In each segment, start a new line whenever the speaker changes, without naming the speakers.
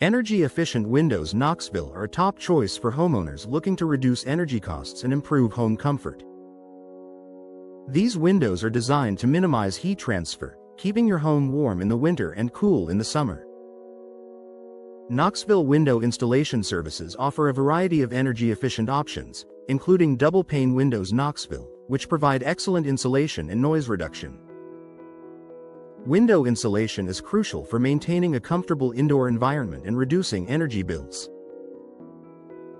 Energy-efficient windows Knoxville are a top choice for homeowners looking to reduce energy costs and improve home comfort. These windows are designed to minimize heat transfer, keeping your home warm in the winter and cool in the summer. Knoxville Window Installation Services offer a variety of energy-efficient options, including double-pane windows Knoxville, which provide excellent insulation and noise reduction. Window insulation is crucial for maintaining a comfortable indoor environment and reducing energy bills.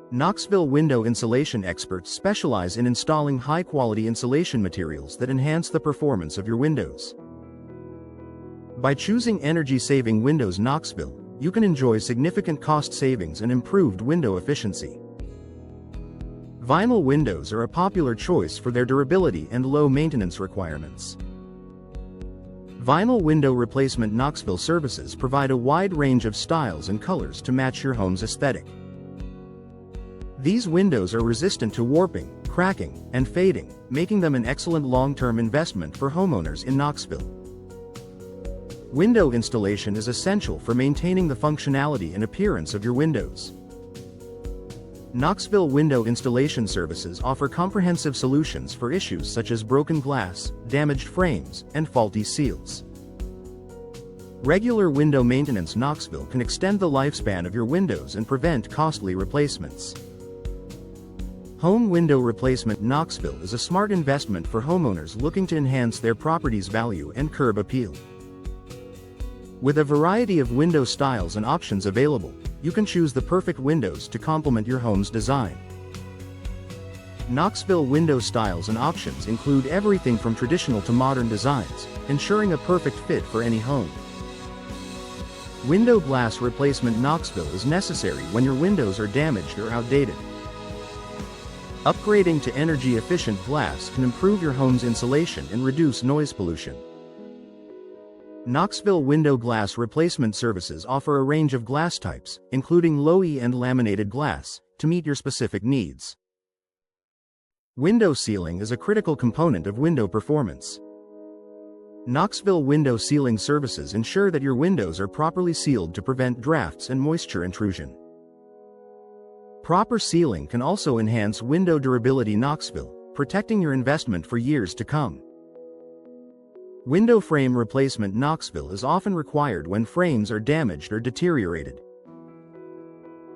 Knoxville window insulation experts specialize in installing high-quality insulation materials that enhance the performance of your windows. By choosing energy-saving windows Knoxville, you can enjoy significant cost savings and improved window efficiency. Vinyl windows are a popular choice for their durability and low maintenance requirements. Vinyl window replacement Knoxville services provide a wide range of styles and colors to match your home's aesthetic. These windows are resistant to warping, cracking, and fading, making them an excellent long-term investment for homeowners in Knoxville. Window installation is essential for maintaining the functionality and appearance of your windows. Knoxville Window Installation Services offer comprehensive solutions for issues such as broken glass, damaged frames, and faulty seals. Regular window maintenance Knoxville can extend the lifespan of your windows and prevent costly replacements. Home Window Replacement Knoxville is a smart investment for homeowners looking to enhance their property's value and curb appeal. With a variety of window styles and options available, you can choose the perfect windows to complement your home's design. Knoxville window styles and options include everything from traditional to modern designs, ensuring a perfect fit for any home. Window glass replacement Knoxville is necessary when your windows are damaged or outdated. Upgrading to energy-efficient glass can improve your home's insulation and reduce noise pollution. Knoxville Window Glass Replacement Services offer a range of glass types, including low-E and laminated glass, to meet your specific needs. Window sealing is a critical component of window performance. Knoxville Window Sealing Services ensure that your windows are properly sealed to prevent drafts and moisture intrusion. Proper sealing can also enhance window durability Knoxville, protecting your investment for years to come. Window frame replacement Knoxville is often required when frames are damaged or deteriorated.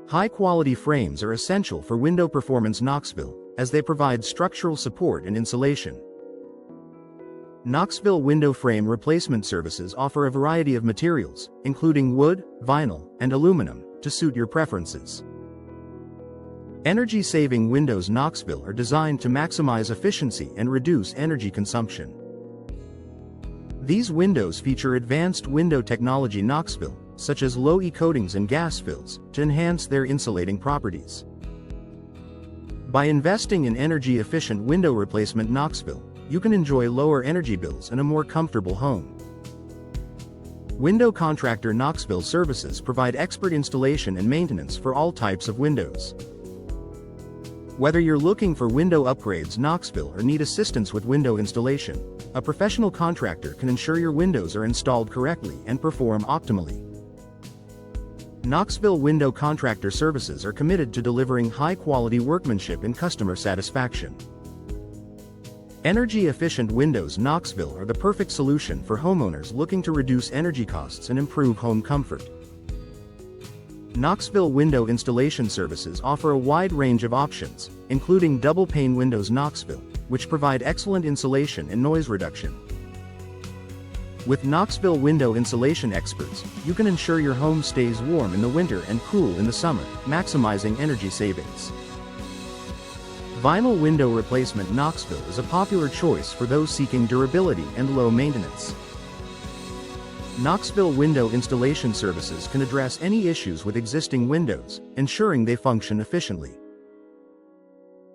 High-quality frames are essential for window performance Knoxville, as they provide structural support and insulation. Knoxville Window Frame Replacement Services offer a variety of materials, including wood, vinyl, and aluminum, to suit your preferences. Energy-saving windows Knoxville are designed to maximize efficiency and reduce energy consumption. These windows feature advanced window technology Knoxville, such as low-E coatings and gas fills, to enhance their insulating properties. By investing in energy-efficient window replacement Knoxville, you can enjoy lower energy bills and a more comfortable home. Window Contractor Knoxville Services provide expert installation and maintenance for all types of windows. Whether you're looking for window upgrades Knoxville or need assistance with window installation, a professional contractor can ensure your windows are installed correctly and perform optimally. Knoxville Window Contractor Services are committed to delivering high-quality workmanship and customer satisfaction. Energy-efficient windows Knoxville are the perfect solution for homeowners looking to reduce energy costs and improve home comfort. Knoxville Window Installation Services offer a wide range of options, including double-pane windows Knoxville, which provide excellent insulation and noise reduction. With Knoxville window insulation experts, you can ensure your home stays warm in the winter and cool in the summer, maximizing energy savings. Vinyl window replacement Knoxville is a popular choice for those seeking durability and low maintenance. Knoxville Window Installation Services can address any issues with existing windows, ensuring they function efficiently.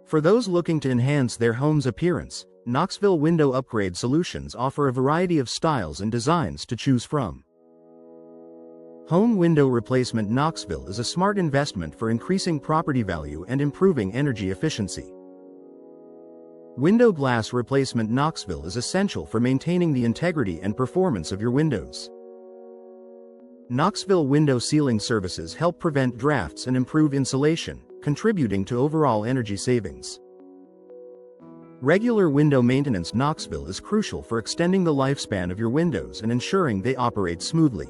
For those looking to enhance their home's appearance, Knoxville Window Upgrade Solutions offer a variety of styles and designs to choose from. Home Window Replacement Knoxville is a smart investment for increasing property value and improving energy efficiency. Window glass replacement Knoxville is essential for maintaining the integrity and performance of your windows. Knoxville window sealing services help prevent drafts and improve insulation, contributing to overall energy savings. Regular window maintenance. Knoxville is crucial for extending the lifespan of your windows and ensuring they operate smoothly.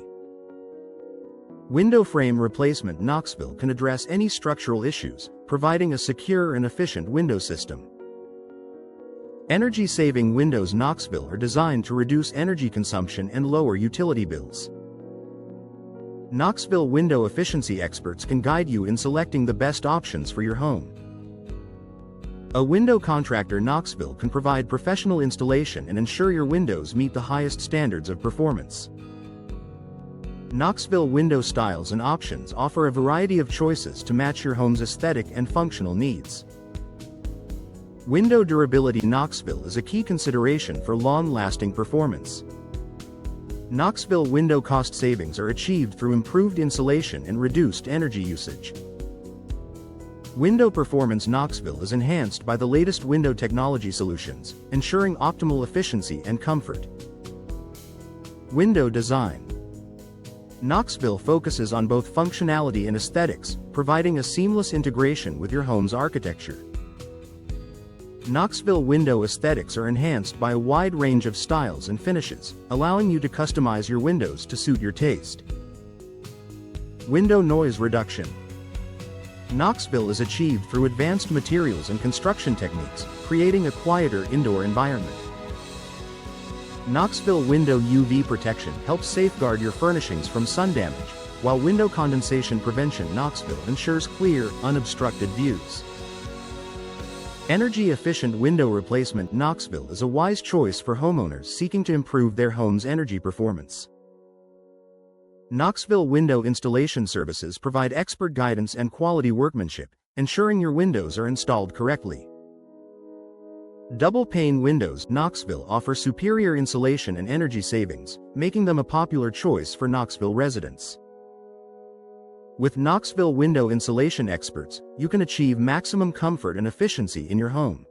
Window frame replacement. Knoxville can address any structural issues, providing a secure and efficient window system. Energy-saving windows. Knoxville are designed to reduce energy consumption and lower utility bills. Knoxville window efficiency experts can guide you in selecting the best options for your home. A window contractor. Knoxville can provide professional installation and ensure your windows meet the highest standards of performance. Knoxville window styles and options offer a variety of choices to match your home's aesthetic and functional needs. Window durability. Knoxville is a key consideration for long-lasting performance. Knoxville window cost savings are achieved through improved insulation and reduced energy usage. Window performance. Knoxville is enhanced by the latest window technology solutions, ensuring optimal efficiency and comfort. Window design. Knoxville focuses on both functionality and aesthetics, providing a seamless integration with your home's architecture. Knoxville window aesthetics are enhanced by a wide range of styles and finishes, allowing you to customize your windows to suit your taste. Window noise reduction. Knoxville is achieved through advanced materials and construction techniques, creating a quieter indoor environment. Knoxville window UV protection helps safeguard your furnishings from sun damage, while window condensation prevention. Knoxville ensures clear, unobstructed views. Energy-efficient window replacement. Knoxville is a wise choice for homeowners seeking to improve their home's energy performance. Knoxville window installation services provide expert guidance and quality workmanship, ensuring your windows are installed correctly. Double-pane windows. Knoxville offers superior insulation and energy savings, making them a popular choice for Knoxville residents. With Knoxville window insulation experts, you can achieve maximum comfort and efficiency in your home.